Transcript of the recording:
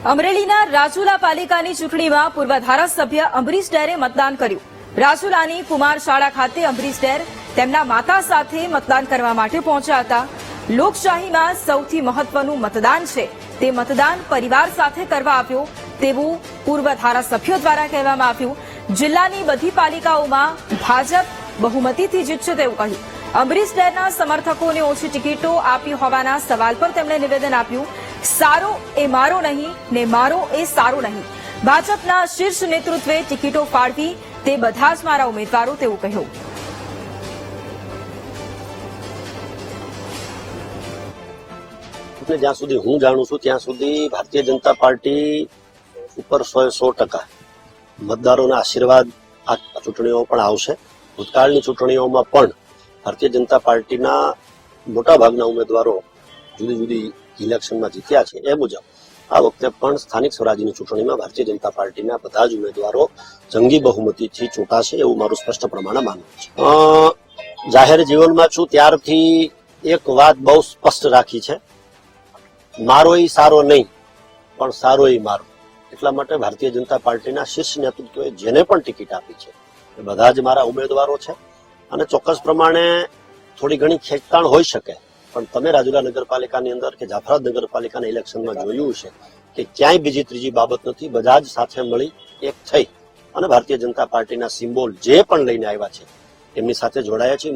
અમરેલીના રાજુલા પાલિકાની ચૂંટણીમાં પૂર્વ ધારાસભ્ય અંબરીશ ડેરે મતદાન કર્યું। રાજુલાની કુમાર શાળા ખાતે અંબરીશ ડેર તેમના માતા સાથે મતદાન કરવા માટે પહોંચ્યા હતા। લોકશાહીમાં સૌથી મહત્વનું મતદાન છે, તે મતદાન પરિવાર સાથે કરવા આપ્યો તેવું પૂર્વ ધારાસભ્યો દ્વારા કહેવામાં આવ્યું। જિલ્લાની બધી પાલિકાઓમાં ભાજપ બહુમતીથી જીતશે તેવું કહ્યું। અંબરીશ ડેરના સમર્થકોને ઓછી ટિકિટો આપી હોવાના સવાલ પર તેમણે નિવેદન આપ્યું, સારો એ મારો નહીં ને મારો એ સારો નહીં। ભાજપના શીર્ષ નેતૃત્વે ટિકિટો ફાળવી તે બધા જ મારા ઉમેદવારો તેવું કહ્યું। જ્યાં સુધી હું જાણું છું ત્યાં સુધી ભારતીય જનતા પાર્ટી ઉપર 100% મતદારોના આશીર્વાદ આ ચૂંટણીઓ પણ આવશે। ભૂતકાળની ચૂંટણીઓમાં પણ ભારતીય જનતા પાર્ટીના મોટાભાગના ઉમેદવારો જુદી જુદી ઇલેક્શનમાં જીત્યા છે। એ મુજબ આ વખતે પણ સ્થાનિક સ્વરાજ્યની ચૂંટણીમાં ભારતીય જનતા પાર્ટીના બધા જ ઉમેદવારો જંગી બહુમતીથી ચૂંટાશે એવું મારું સ્પષ્ટ પ્રમાણે માનવું છે। જાહેર જીવનમાં છું ત્યારથી એક વાત બહુ સ્પષ્ટ રાખી છે, મારો ઈ સારો નહીં પણ સારો ઈ મારો। એટલા માટે ભારતીય જનતા પાર્ટીના શીર્ષ નેતૃત્વએ જેને પણ ટિકિટ આપી છે એ બધા જ મારા ઉમેદવારો છે। અને ચોક્કસ પ્રમાણે થોડી ઘણી ખેંચતાણ હોઈ શકે, પણ તમે રાજુલા નગરપાલિકાની અંદર કે જાફરાબાદ નગરપાલિકાના ઇલેક્શનમાં જોયું છે કે ક્યાંય બીજી ત્રીજી બાબત નથી, બધા જ સાથે મળી એક થઈ અને ભારતીય જનતા પાર્ટીના સિમ્બોલ જે પણ લઈને આવ્યા છે એમની સાથે જોડાયા છે।